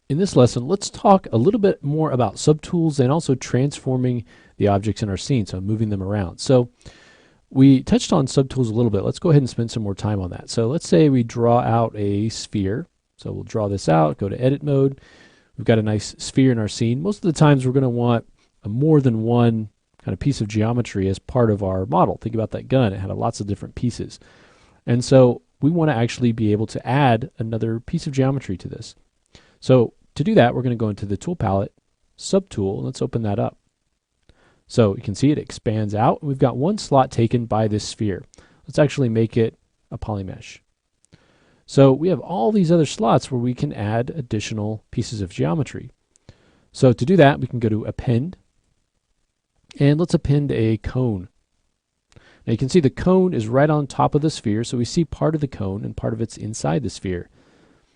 In this lesson, let's talk a little bit more about subtools and also transforming the objects in our scene, so moving them around. So we touched on subtools a little bit. Let's go ahead and spend some more time on that. So let's say we draw out a sphere. So we'll draw this out, go to edit mode. We've got a nice sphere in our scene. Most of the times we're going to want more than one kind of piece of geometry as part of our model. Think about that gun. It had lots of different pieces. And so we want to actually be able to add another piece of geometry to this. So to do that, we're going to go into the tool palette, subtool, and let's open that up. So you can see it expands out. We've got one slot taken by this sphere. Let's actually make it a polymesh. So we have all these other slots where we can add additional pieces of geometry. So to do that, we can go to Append, and let's append a cone. Now you can see the cone is right on top of the sphere, so we see part of the cone and part of it's inside the sphere.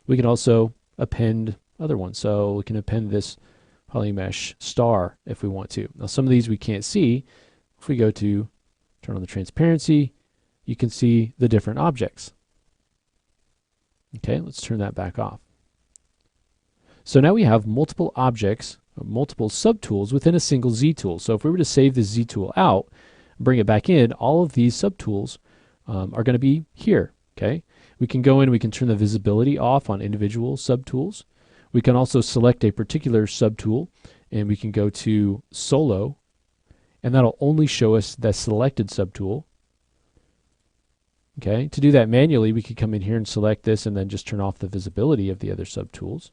We can also append other ones. So we can append this polymesh star if we want to. Now some of these we can't see. If we go to turn on the transparency, you can see the different objects. Okay, let's turn that back off. So now we have multiple objects, multiple subtools within a single Z tool. So if we were to save this Z tool out and bring it back in, all of these subtools are going to be here. Okay, we can go in, we can turn the visibility off on individual subtools. We can also select a particular subtool, and we can go to Solo, and that'll only show us the selected subtool. Okay, to do that manually, we could come in here and select this and then just turn off the visibility of the other subtools.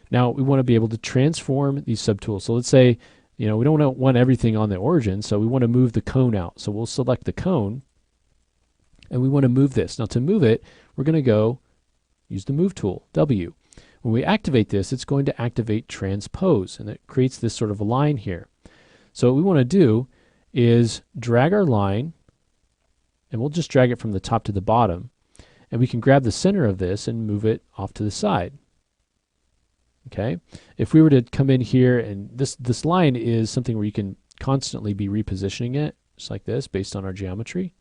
Now we want to be able to transform these subtools. So let's say, we don't want everything on the origin, so we want to move the cone out. So we'll select the cone, and we want to move this. Now to move it, we're going to go use the Move tool, W. When we activate this, it's going to activate Transpose, and it creates this sort of a line here. So what we want to do is drag our line, and we'll just drag it from the top to the bottom, and we can grab the center of this and move it off to the side. Okay, if we were to come in here, and this line is something where you can constantly be repositioning it, just like this, based on our geometry.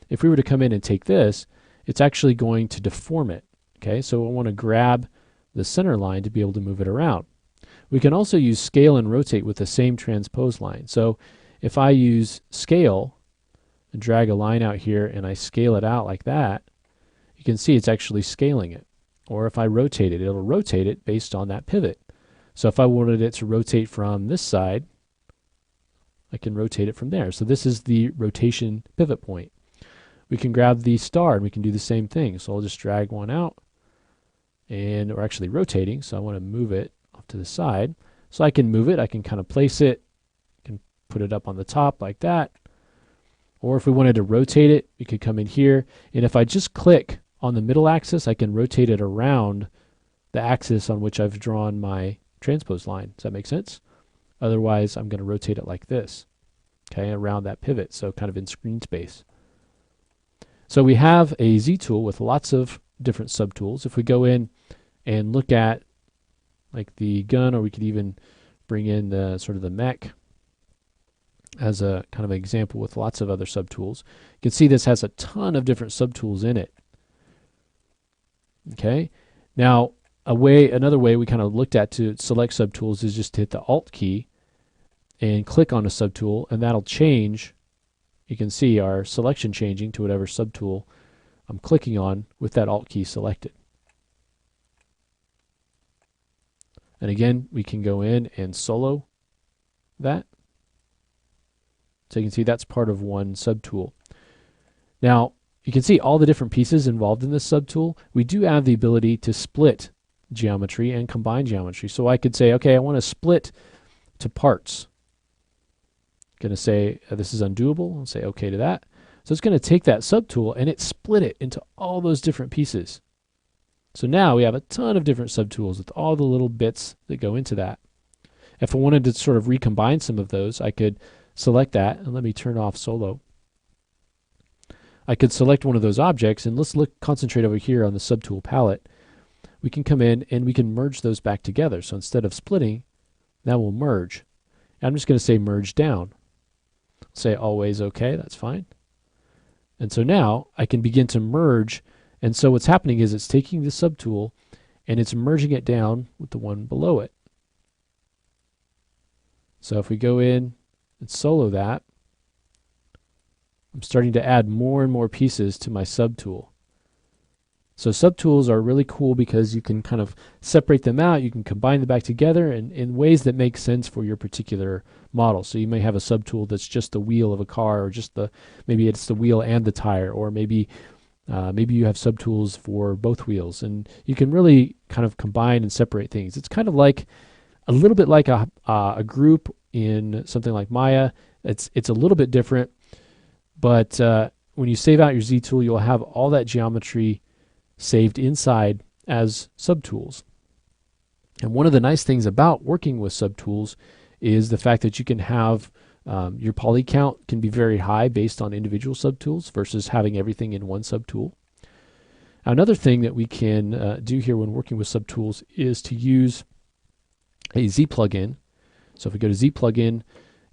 If we were to come in and take this, it's actually going to deform it. Okay, so I want to grab the center line to be able to move it around. We can also use scale and rotate with the same transpose line. So if I use scale and drag a line out here and I scale it out like that, you can see it's actually scaling it. Or if I rotate it, it'll rotate it based on that pivot. So if I wanted it to rotate from this side, I can rotate it from there. So this is the rotation pivot point. We can grab the star and we can do the same thing. So I'll just drag one out, and we're actually rotating, so I want to move it off to the side. So I can move it, I can kind of place it, I can put it up on the top like that. Or if we wanted to rotate it, we could come in here, and if I just click on the middle axis, I can rotate it around the axis on which I've drawn my transpose line. Does that make sense? Otherwise, I'm going to rotate it like this, okay, around that pivot, so kind of in screen space. So we have a Z tool with lots of different subtools. If we go in and look at like the gun, or we could even bring in the sort of the mech as a kind of example with lots of other subtools, you can see this has a ton of different subtools in it. Okay, now another way we kind of looked at to select subtools is just to hit the Alt key and click on a subtool, and that'll change. You can see our selection changing to whatever subtool I'm clicking on with that Alt key selected. And again, we can go in and solo that. So you can see that's part of one subtool. Now, you can see all the different pieces involved in this subtool. We do have the ability to split geometry and combine geometry. So I could say, okay, I want to split to parts. Going to say this is undoable. I'll say okay to that. So it's going to take that subtool and it split it into all those different pieces. So now we have a ton of different subtools with all the little bits that go into that. If I wanted to sort of recombine some of those, I could select that, and let me turn off solo. I could select one of those objects, and let's concentrate over here on the subtool palette. We can come in and we can merge those back together. So instead of splitting, now we'll merge. And I'm just going to say merge down. Say always okay, that's fine. And so now I can begin to merge And so what's happening is it's taking the subtool and it's merging it down with the one below it. So if we go in and solo that, I'm starting to add more and more pieces to my subtool. So subtools are really cool because you can kind of separate them out, you can combine them back together in ways that make sense for your particular model. So you may have a subtool that's just the wheel of a car, or just maybe it's the wheel and the tire, or maybe you have subtools for both wheels, and you can really kind of combine and separate things. It's kind of like a little bit like a group in something like Maya. It's a little bit different, but when you save out your Z tool, you'll have all that geometry saved inside as subtools. And one of the nice things about working with subtools is the fact that you can have your poly count can be very high based on individual subtools versus having everything in one subtool. Another thing that we can do here when working with subtools is to use a Z plugin. So if we go to Z plugin,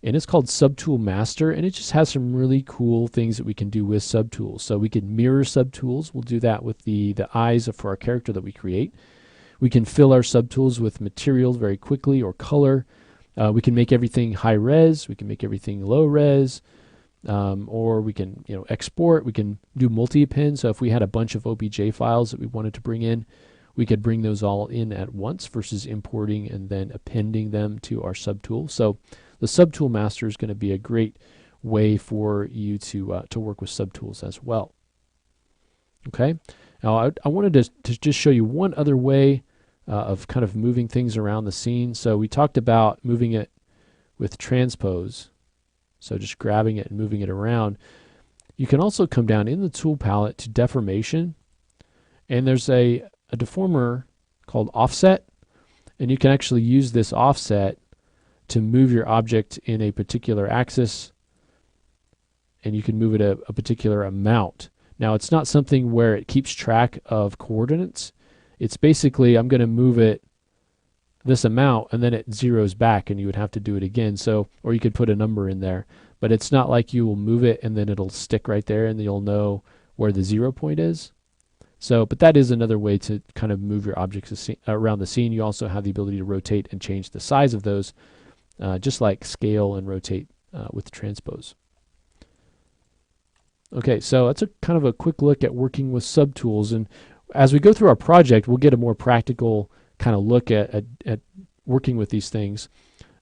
and it's called Subtool Master, and it just has some really cool things that we can do with subtools. So we can mirror subtools. We'll do that with the eyes for our character that we create. We can fill our subtools with materials very quickly, or color. We can make everything high res. We can make everything low res. Or we can export. We can do multi-append. So if we had a bunch of OBJ files that we wanted to bring in, we could bring those all in at once versus importing and then appending them to our subtool. So the Subtool Master is going to be a great way for you to work with subtools as well. Okay. Now I wanted to just show you one other way of kind of moving things around the scene. So we talked about moving it with transpose. So just grabbing it and moving it around. You can also come down in the tool palette to deformation, and there's a deformer called offset, and you can actually use this offset to move your object in a particular axis, and you can move it a particular amount. Now it's not something where it keeps track of coordinates. It's basically, I'm going to move it this amount and then it zeroes back, and you would have to do it again. So, or you could put a number in there, but it's not like you will move it and then it'll stick right there and you'll know where the 0 point is. So, but that is another way to kind of move your objects around the scene. You also have the ability to rotate and change the size of those, just like scale and rotate with transpose. Okay, so that's a kind of a quick look at working with subtools, and as we go through our project, we'll get a more practical kind of look at working with these things.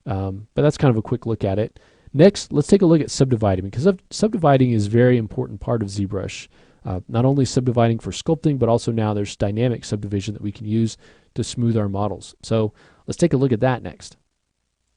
But that's kind of a quick look at it. Next, let's take a look at subdividing, because subdividing is a very important part of ZBrush. Not only subdividing for sculpting, but also now there's dynamic subdivision that we can use to smooth our models. So let's take a look at that next.